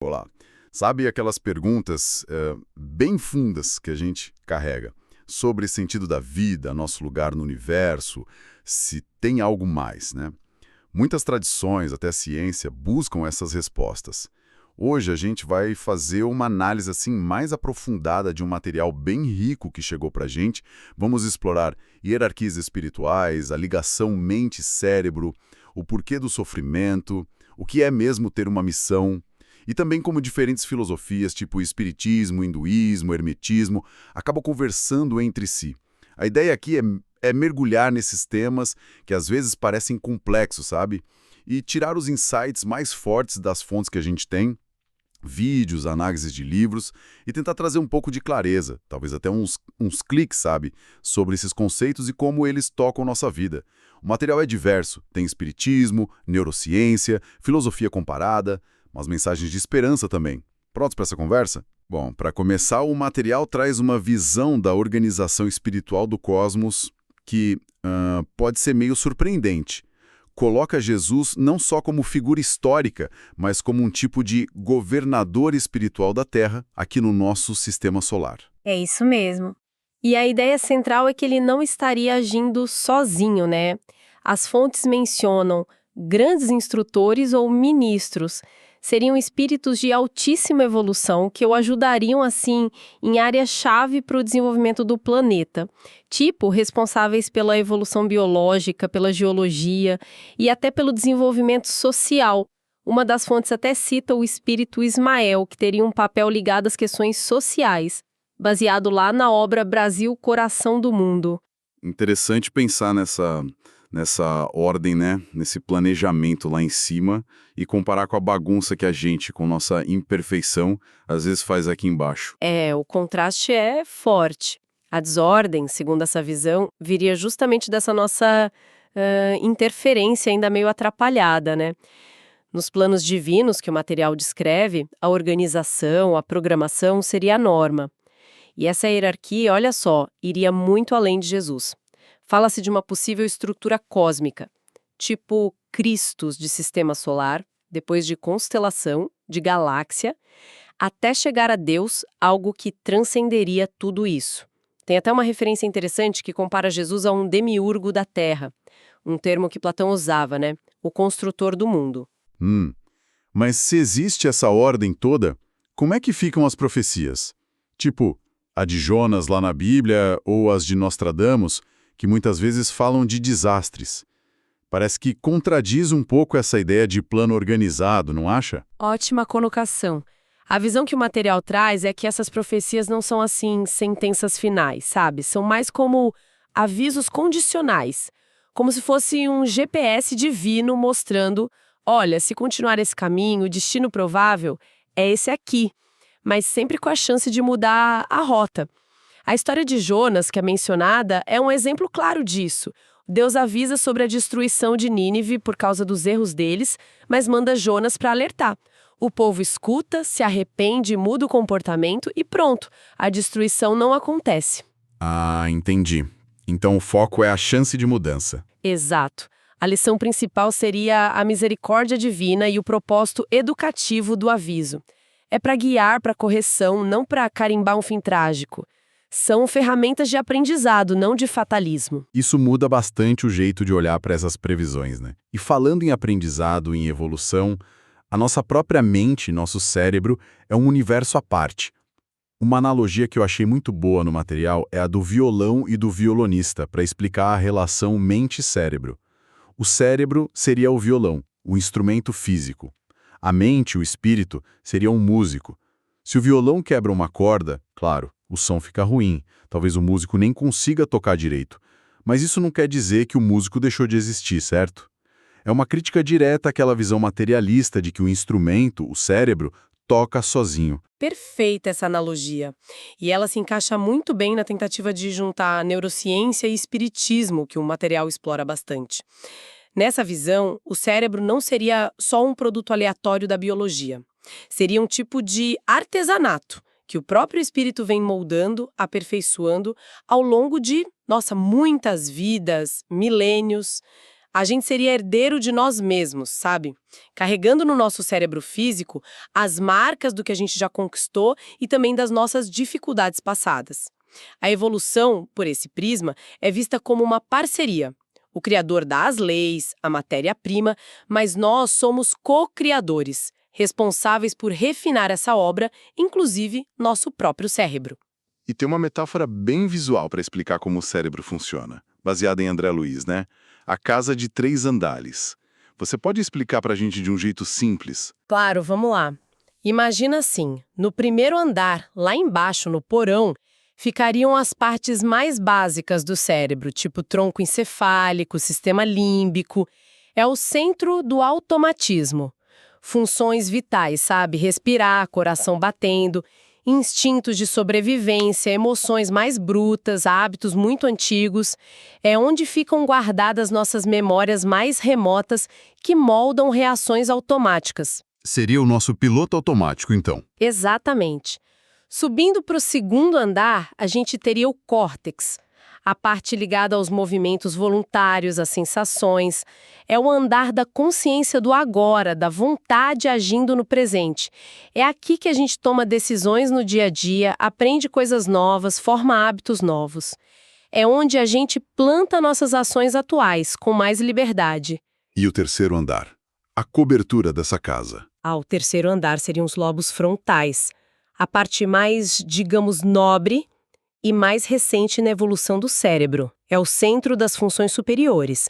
Olá. Sabe aquelas perguntas bem fundas que a gente carrega sobre o sentido da vida, nosso lugar no universo, se tem algo mais, né? Muitas tradições, até a ciência, buscam essas respostas. Hoje a gente vai fazer uma análise assim mais aprofundada de um material bem rico que chegou para a gente. Vamos explorar hierarquias espirituais, a ligação mente-cérebro, o porquê do sofrimento, o que é mesmo ter uma missão, e também como diferentes filosofias, tipo espiritismo, hinduísmo, hermetismo, acabam conversando entre si. A ideia aqui é mergulhar nesses temas que às vezes parecem complexos, sabe? E tirar os insights mais fortes das fontes que a gente tem, vídeos, análises de livros, e tentar trazer um pouco de clareza, talvez até uns cliques, sabe? Sobre esses conceitos e como eles tocam nossa vida. O material é diverso, tem espiritismo, neurociência, filosofia comparada, umas mensagens de esperança também. Prontos para essa conversa? Bom, para começar, o material traz uma visão da organização espiritual do cosmos que pode ser meio surpreendente. Coloca Jesus não só como figura histórica, mas como um tipo de governador espiritual da Terra aqui no nosso sistema solar. É isso mesmo. E a ideia central é que ele não estaria agindo sozinho, né? As fontes mencionam grandes instrutores ou ministros. Seriam espíritos de altíssima evolução que o ajudariam, assim, em áreas-chave para o desenvolvimento do planeta. Tipo, responsáveis pela evolução biológica, pela geologia e até pelo desenvolvimento social. Uma das fontes até cita o espírito Ismael, que teria um papel ligado às questões sociais, baseado lá na obra Brasil, Coração do Mundo. Interessante pensar nessa ordem, né? Nesse planejamento lá em cima e comparar com a bagunça que a gente, com nossa imperfeição, às vezes faz aqui embaixo. O contraste é forte. A desordem, segundo essa visão, viria justamente dessa nossa interferência ainda meio atrapalhada, né? Nos planos divinos que o material descreve, a organização, a programação seria a norma. E essa hierarquia, olha só, iria muito além de Jesus. Fala-se de uma possível estrutura cósmica, tipo Cristos de sistema solar, depois de constelação, de galáxia, até chegar a Deus, algo que transcenderia tudo isso. Tem até uma referência interessante que compara Jesus a um demiurgo da Terra, um termo que Platão usava, né? O construtor do mundo. Mas se existe essa ordem toda, como é que ficam as profecias? Tipo, a de Jonas lá na Bíblia ou as de Nostradamus, que muitas vezes falam de desastres. Parece que contradiz um pouco essa ideia de plano organizado, não acha? Ótima colocação. A visão que o material traz é que essas profecias não são, assim, sentenças finais, sabe? São mais como avisos condicionais. Como se fosse um GPS divino mostrando, olha, se continuar esse caminho, o destino provável é esse aqui, mas sempre com a chance de mudar a rota. A história de Jonas, que é mencionada, é um exemplo claro disso. Deus avisa sobre a destruição de Nínive por causa dos erros deles, mas manda Jonas para alertar. O povo escuta, se arrepende, muda o comportamento e pronto, a destruição não acontece. Ah, entendi. Então o foco é a chance de mudança. Exato. A lição principal seria a misericórdia divina e o propósito educativo do aviso. É para guiar para correção, não para carimbar um fim trágico. São ferramentas de aprendizado, não de fatalismo. Isso muda bastante o jeito de olhar para essas previsões, né? E falando em aprendizado, em evolução, a nossa própria mente, nosso cérebro, é um universo à parte. Uma analogia que eu achei muito boa no material é a do violão e do violonista, para explicar a relação mente-cérebro. O cérebro seria o violão, o instrumento físico. A mente, o espírito, seria um músico. Se o violão quebra uma corda, claro, o som fica ruim, talvez o músico nem consiga tocar direito. Mas isso não quer dizer que o músico deixou de existir, certo? É uma crítica direta àquela visão materialista de que o instrumento, o cérebro, toca sozinho. Perfeita essa analogia. E ela se encaixa muito bem na tentativa de juntar neurociência e espiritismo, que o material explora bastante. Nessa visão, o cérebro não seria só um produto aleatório da biologia. Seria um tipo de artesanato, que o próprio espírito vem moldando, aperfeiçoando ao longo de, muitas vidas, milênios. A gente seria herdeiro de nós mesmos, sabe? Carregando no nosso cérebro físico as marcas do que a gente já conquistou e também das nossas dificuldades passadas. A evolução, por esse prisma, é vista como uma parceria. O criador dá as leis, a matéria-prima, mas nós somos co-criadores, responsáveis por refinar essa obra, inclusive nosso próprio cérebro. E tem uma metáfora bem visual para explicar como o cérebro funciona, baseada em André Luiz, né? A casa de 3 andares. Você pode explicar para a gente de um jeito simples? Claro, vamos lá. Imagina assim, no primeiro andar, lá embaixo no porão, ficariam as partes mais básicas do cérebro, tipo tronco encefálico, sistema límbico. É o centro do automatismo. Funções vitais, sabe? Respirar, coração batendo, instintos de sobrevivência, emoções mais brutas, hábitos muito antigos. É onde ficam guardadas nossas memórias mais remotas que moldam reações automáticas. Seria o nosso piloto automático, então. Exatamente. Subindo para o segundo andar, a gente teria o córtex, a parte ligada aos movimentos voluntários, às sensações. É o andar da consciência do agora, da vontade agindo no presente. É aqui que a gente toma decisões no dia a dia, aprende coisas novas, forma hábitos novos. É onde a gente planta nossas ações atuais, com mais liberdade. E o terceiro andar? A cobertura dessa casa. O terceiro andar seriam os lobos frontais, a parte mais, digamos, nobre e mais recente na evolução do cérebro. É o centro das funções superiores.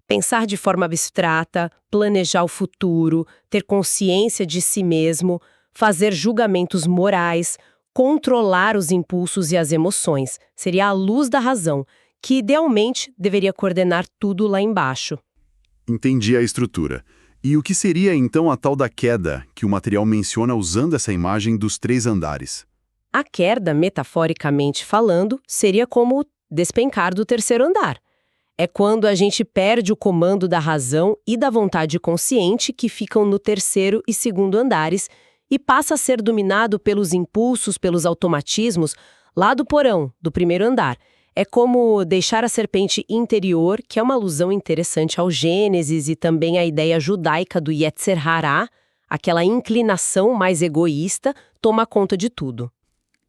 Pensar de forma abstrata, planejar o futuro, ter consciência de si mesmo, fazer julgamentos morais, controlar os impulsos e as emoções. Seria a luz da razão, que idealmente deveria coordenar tudo lá embaixo. Entendi a estrutura. E o que seria então a tal da queda que o material menciona usando essa imagem dos 3 andares? A queda, metaforicamente falando, seria como despencar do terceiro andar. É quando a gente perde o comando da razão e da vontade consciente que ficam no terceiro e segundo andares e passa a ser dominado pelos impulsos, pelos automatismos lá do porão, do primeiro andar. É como deixar a serpente interior, que é uma alusão interessante ao Gênesis e também à ideia judaica do Yetzer Hará, aquela inclinação mais egoísta, toma conta de tudo.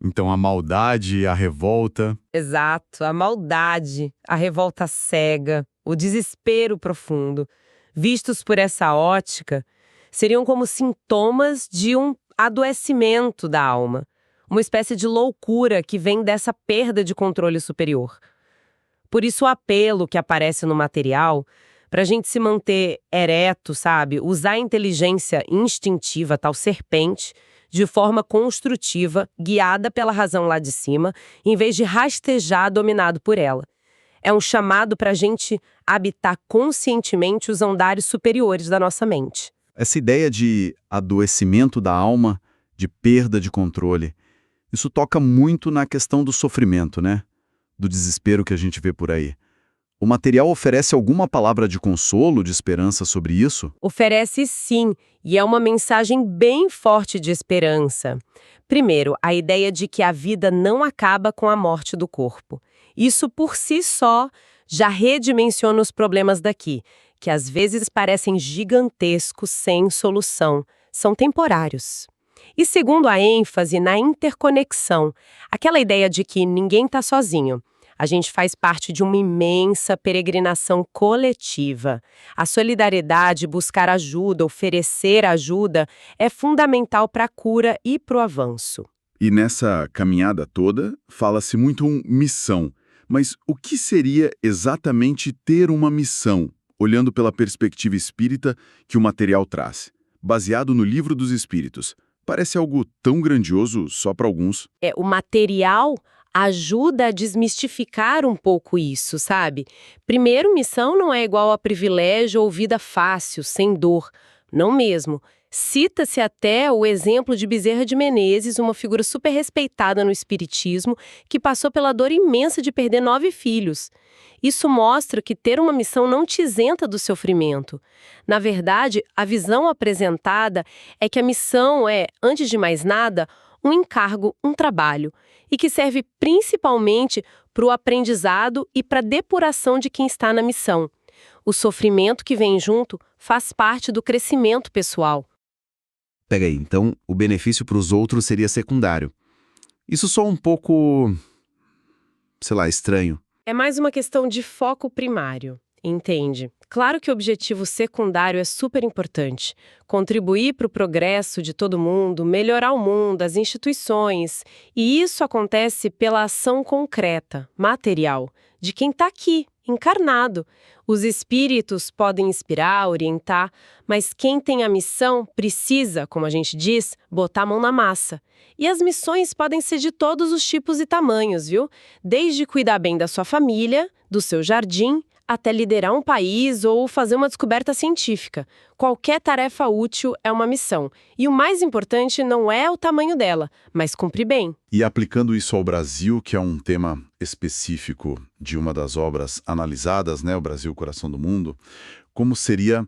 Então a maldade, a revolta... Exato, a maldade, a revolta cega, o desespero profundo, vistos por essa ótica, seriam como sintomas de um adoecimento da alma. Uma espécie de loucura que vem dessa perda de controle superior. Por isso o apelo que aparece no material, para a gente se manter ereto, sabe? Usar a inteligência instintiva, tal serpente, de forma construtiva, guiada pela razão lá de cima, em vez de rastejar dominado por ela. É um chamado para a gente habitar conscientemente os andares superiores da nossa mente. Essa ideia de adoecimento da alma, de perda de controle, isso toca muito na questão do sofrimento, né? Do desespero que a gente vê por aí. O material oferece alguma palavra de consolo, de esperança sobre isso? Oferece sim, e é uma mensagem bem forte de esperança. Primeiro, a ideia de que a vida não acaba com a morte do corpo. Isso por si só já redimensiona os problemas daqui, que às vezes parecem gigantescos sem solução. São temporários. E segundo, a ênfase na interconexão, aquela ideia de que ninguém está sozinho. A gente faz parte de uma imensa peregrinação coletiva. A solidariedade, buscar ajuda, oferecer ajuda, é fundamental para a cura e para o avanço. E nessa caminhada toda, fala-se muito em missão. Mas o que seria exatamente ter uma missão, olhando pela perspectiva espírita que o material traz? Baseado no Livro dos Espíritos. Parece algo tão grandioso só para alguns. O material ajuda a desmistificar um pouco isso, sabe? Primeiro, missão não é igual a privilégio ou vida fácil, sem dor. Não mesmo. Cita-se até o exemplo de Bezerra de Menezes, uma figura super respeitada no espiritismo, que passou pela dor imensa de perder 9 filhos. Isso mostra que ter uma missão não te isenta do sofrimento. Na verdade, a visão apresentada é que a missão é, antes de mais nada, um encargo, um trabalho, e que serve principalmente para o aprendizado e para a depuração de quem está na missão. O sofrimento que vem junto faz parte do crescimento pessoal. Pega aí, então o benefício para os outros seria secundário. Isso soa um pouco, sei lá, estranho. É mais uma questão de foco primário, entende? Claro que o objetivo secundário é super importante. Contribuir para o progresso de todo mundo, melhorar o mundo, as instituições. E isso acontece pela ação concreta, material, de quem está aqui, encarnado. Os espíritos podem inspirar, orientar, mas quem tem a missão precisa, como a gente diz, botar a mão na massa. E as missões podem ser de todos os tipos e tamanhos, viu? Desde cuidar bem da sua família, do seu jardim, até liderar um país ou fazer uma descoberta científica. Qualquer tarefa útil é uma missão. E o mais importante não é o tamanho dela, mas cumprir bem. E aplicando isso ao Brasil, que é um tema específico de uma das obras analisadas, né, o Brasil, Coração do Mundo, como seria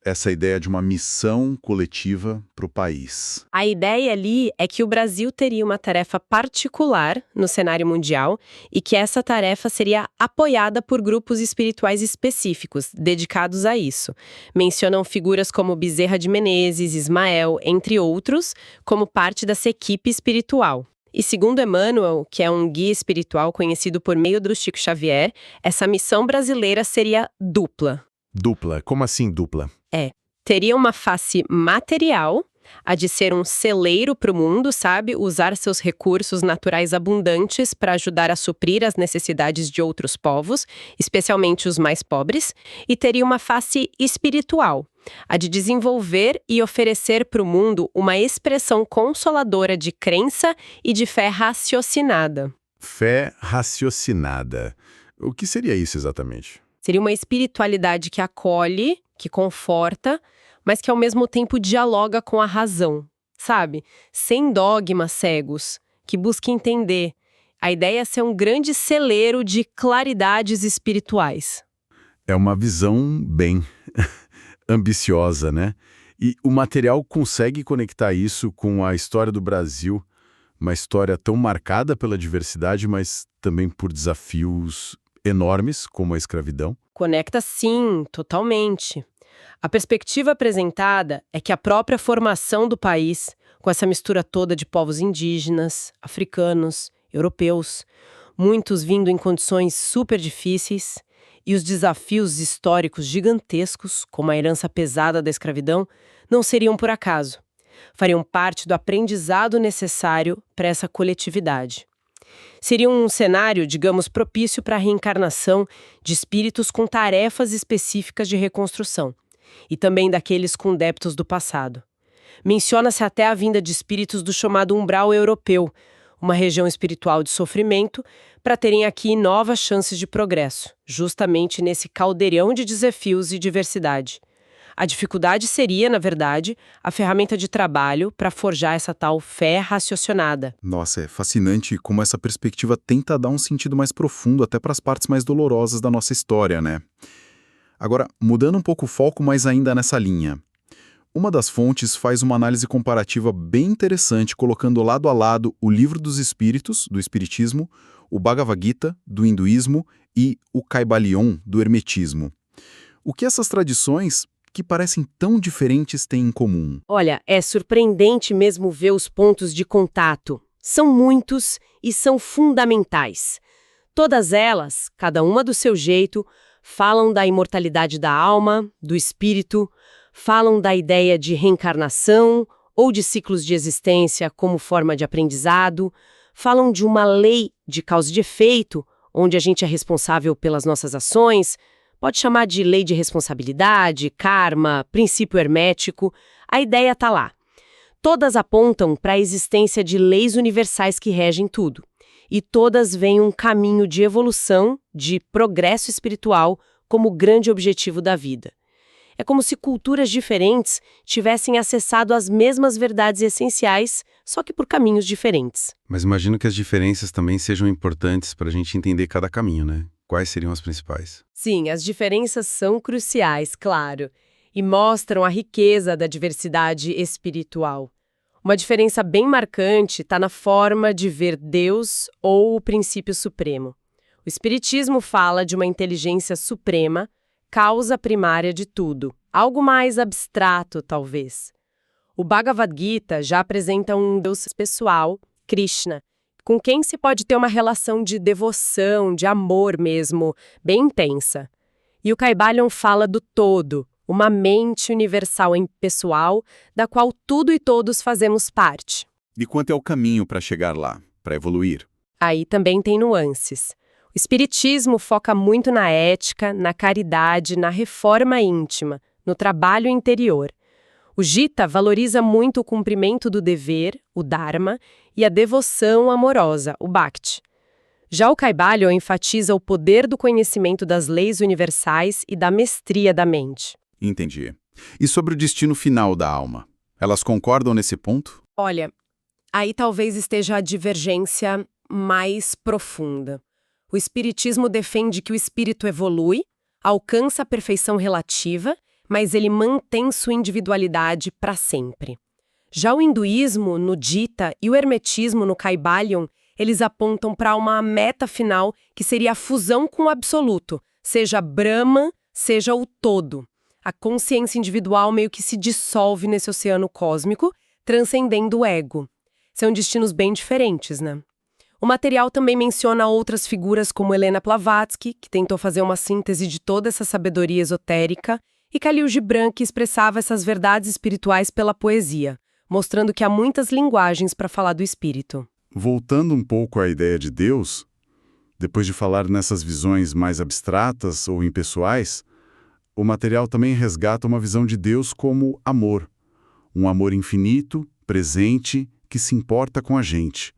essa ideia de uma missão coletiva para o país? A ideia ali é que o Brasil teria uma tarefa particular no cenário mundial e que essa tarefa seria apoiada por grupos espirituais específicos, dedicados a isso. Mencionam figuras como Bezerra de Menezes, Ismael, entre outros, como parte dessa equipe espiritual. E segundo Emmanuel, que é um guia espiritual conhecido por meio do Chico Xavier, essa missão brasileira seria dupla. Dupla? Como assim dupla? Teria uma face material, a de ser um celeiro para o mundo, sabe? Usar seus recursos naturais abundantes para ajudar a suprir as necessidades de outros povos, especialmente os mais pobres. E teria uma face espiritual, a de desenvolver e oferecer para o mundo uma expressão consoladora de crença e de fé raciocinada. Fé raciocinada. O que seria isso exatamente? Seria uma espiritualidade que acolhe, que conforta, mas que ao mesmo tempo dialoga com a razão, sabe? Sem dogmas cegos, que busca entender. A ideia é ser um grande celeiro de claridades espirituais. É uma visão bem ambiciosa, né? E o material consegue conectar isso com a história do Brasil, uma história tão marcada pela diversidade, mas também por desafios enormes, como a escravidão. Conecta sim, totalmente. A perspectiva apresentada é que a própria formação do país, com essa mistura toda de povos indígenas, africanos, europeus, muitos vindo em condições super difíceis, e os desafios históricos gigantescos, como a herança pesada da escravidão, não seriam por acaso. Fariam parte do aprendizado necessário para essa coletividade. Seria um cenário, digamos, propício para a reencarnação de espíritos com tarefas específicas de reconstrução, e também daqueles com débitos do passado. Menciona-se até a vinda de espíritos do chamado umbral europeu, uma região espiritual de sofrimento, para terem aqui novas chances de progresso, justamente nesse caldeirão de desafios e diversidade. A dificuldade seria, na verdade, a ferramenta de trabalho para forjar essa tal fé raciocinada. Nossa, é fascinante como essa perspectiva tenta dar um sentido mais profundo até para as partes mais dolorosas da nossa história, né? Agora, mudando um pouco o foco, mas ainda nessa linha. Uma das fontes faz uma análise comparativa bem interessante, colocando lado a lado o Livro dos Espíritos, do Espiritismo, o Bhagavad Gita, do Hinduísmo, e o Kybalion, do Hermetismo. O que essas tradições, que parecem tão diferentes, têm em comum? Olha, é surpreendente mesmo ver os pontos de contato. São muitos e são fundamentais. Todas elas, cada uma do seu jeito, falam da imortalidade da alma, do espírito, falam da ideia de reencarnação ou de ciclos de existência como forma de aprendizado, falam de uma lei de causa e de efeito, onde a gente é responsável pelas nossas ações, pode chamar de lei de responsabilidade, karma, princípio hermético, a ideia está lá. Todas apontam para a existência de leis universais que regem tudo. E todas veem um caminho de evolução, de progresso espiritual como grande objetivo da vida. É como se culturas diferentes tivessem acessado as mesmas verdades essenciais, só que por caminhos diferentes. Mas imagino que as diferenças também sejam importantes para a gente entender cada caminho, né? Quais seriam as principais? Sim, as diferenças são cruciais, claro, e mostram a riqueza da diversidade espiritual. Uma diferença bem marcante está na forma de ver Deus ou o princípio supremo. O Espiritismo fala de uma inteligência suprema, causa primária de tudo. Algo mais abstrato, talvez. O Bhagavad Gita já apresenta um Deus pessoal, Krishna, com quem se pode ter uma relação de devoção, de amor mesmo, bem intensa. E o Kybalion fala do todo, uma mente universal e pessoal, da qual tudo e todos fazemos parte. E quanto é o caminho para chegar lá, para evoluir? Aí também tem nuances. O Espiritismo foca muito na ética, na caridade, na reforma íntima, no trabalho interior. O Gita valoriza muito o cumprimento do dever, o Dharma, e a devoção amorosa, o Bhakti. Já o Kybalion enfatiza o poder do conhecimento das leis universais e da mestria da mente. Entendi. E sobre o destino final da alma? Elas concordam nesse ponto? Olha, aí talvez esteja a divergência mais profunda. O Espiritismo defende que o espírito evolui, alcança a perfeição relativa, mas ele mantém sua individualidade para sempre. Já o hinduísmo, no Gita, e o hermetismo, no Kybalion, eles apontam para uma meta final que seria a fusão com o absoluto, seja Brahman, seja o todo. A consciência individual meio que se dissolve nesse oceano cósmico, transcendendo o ego. São destinos bem diferentes, né? O material também menciona outras figuras como Helena Blavatsky, que tentou fazer uma síntese de toda essa sabedoria esotérica, e Khalil Gibran, que expressava essas verdades espirituais pela poesia, mostrando que há muitas linguagens para falar do espírito. Voltando um pouco à ideia de Deus, depois de falar nessas visões mais abstratas ou impessoais, o material também resgata uma visão de Deus como amor. Um amor infinito, presente, que se importa com a gente.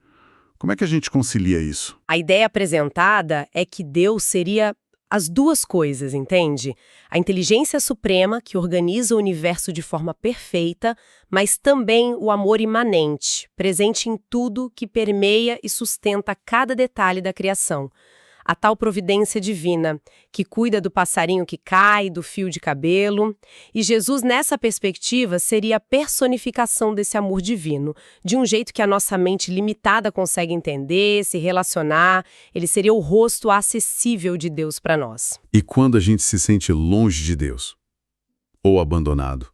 Como é que a gente concilia isso? A ideia apresentada é que Deus seria as duas coisas, entende? A inteligência suprema, que organiza o universo de forma perfeita, mas também o amor imanente, presente em tudo que permeia e sustenta cada detalhe da criação. A tal providência divina, que cuida do passarinho que cai, do fio de cabelo. E Jesus, nessa perspectiva, seria a personificação desse amor divino, de um jeito que a nossa mente limitada consegue entender, se relacionar. Ele seria o rosto acessível de Deus para nós. E quando a gente se sente longe de Deus? Ou abandonado?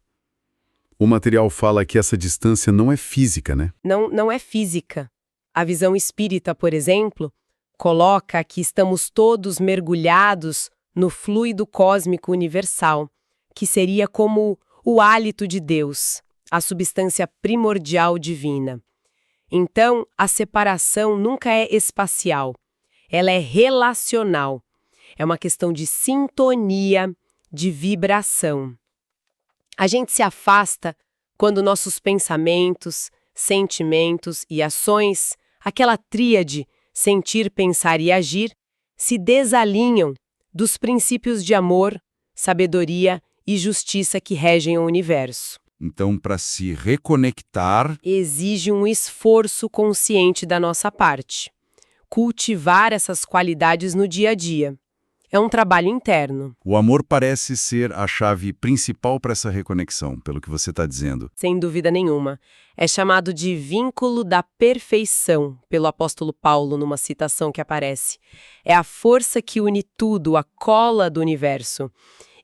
O material fala que essa distância não é física, né? Não é física. A visão espírita, por exemplo, coloca que estamos todos mergulhados no fluido cósmico universal, que seria como o hálito de Deus, a substância primordial divina. Então, a separação nunca é espacial, ela é relacional. É uma questão de sintonia, de vibração. A gente se afasta quando nossos pensamentos, sentimentos e ações, aquela tríade sentir, pensar e agir, se desalinham dos princípios de amor, sabedoria e justiça que regem o universo. Então, para se reconectar, Exige um esforço consciente da nossa parte. Cultivar essas qualidades no dia a dia. É um trabalho interno, o amor parece ser a chave principal para essa reconexão, pelo que você está dizendo. sem dúvida nenhuma. É chamado de vínculo da perfeição, pelo apóstolo Paulo, numa citação que aparece. É a força que une tudo, a cola do universo.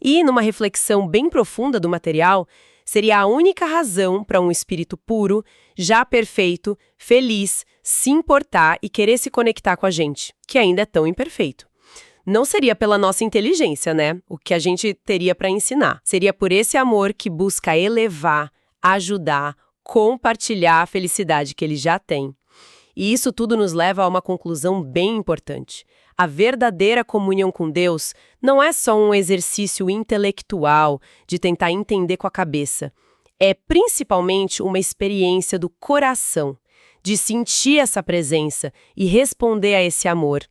E, numa reflexão bem profunda do material, seria a única razão para um espírito puro, já perfeito, feliz, se importar e querer se conectar com a gente, que ainda é tão imperfeito. Não seria pela nossa inteligência, né? O que a gente teria para ensinar. Seria por esse amor que busca elevar, ajudar, compartilhar a felicidade que ele já tem. E isso tudo nos leva a uma conclusão bem importante. A verdadeira comunhão com Deus não é só um exercício intelectual de tentar entender com a cabeça. É principalmente uma experiência do coração, de sentir essa presença e responder a esse amor.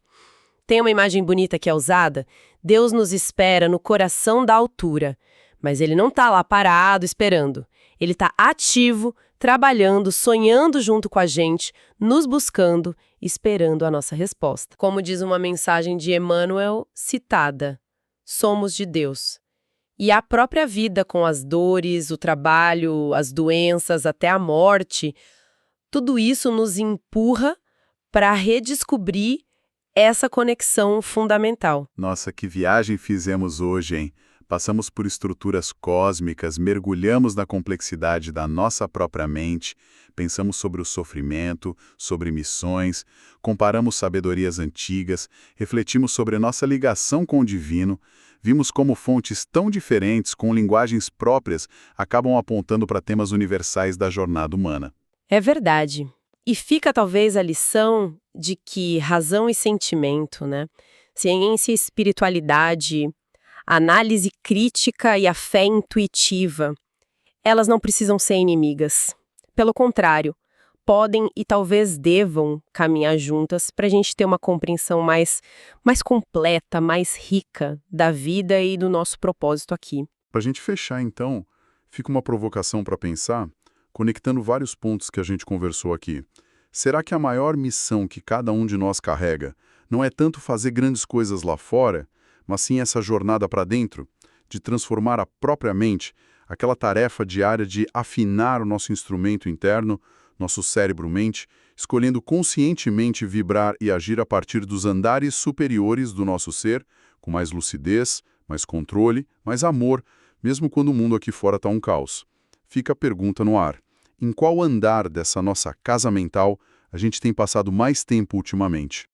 Tem uma imagem bonita que é usada? Deus nos espera no coração da altura, mas Ele não está lá parado esperando. Ele está ativo, trabalhando, sonhando junto com a gente, nos buscando, esperando a nossa resposta. Como diz uma mensagem de Emmanuel citada, somos de Deus. E a própria vida com as dores, o trabalho, as doenças, até a morte, tudo isso nos empurra para redescobrir essa conexão fundamental. Nossa, que viagem fizemos hoje, hein? Passamos por estruturas cósmicas, mergulhamos na complexidade da nossa própria mente, pensamos sobre o sofrimento, sobre missões, comparamos sabedorias antigas, refletimos sobre nossa ligação com o divino, vimos como fontes tão diferentes, com linguagens próprias, acabam apontando para temas universais da jornada humana. É verdade. E fica talvez a lição de que razão e sentimento, né? Ciência e espiritualidade, análise crítica e a fé intuitiva, elas não precisam ser inimigas. Pelo contrário, podem e talvez devam caminhar juntas para a gente ter uma compreensão mais completa, mais rica da vida e do nosso propósito aqui. Para a gente fechar, então, fica uma provocação para pensar, conectando vários pontos que a gente conversou aqui. Será que a maior missão que cada um de nós carrega não é tanto fazer grandes coisas lá fora, mas sim essa jornada para dentro, de transformar a própria mente, aquela tarefa diária de afinar o nosso instrumento interno, nosso cérebro-mente, escolhendo conscientemente vibrar e agir a partir dos andares superiores do nosso ser, com mais lucidez, mais controle, mais amor, mesmo quando o mundo aqui fora está um caos. Fica a pergunta no ar. Em qual andar dessa nossa casa mental a gente tem passado mais tempo ultimamente?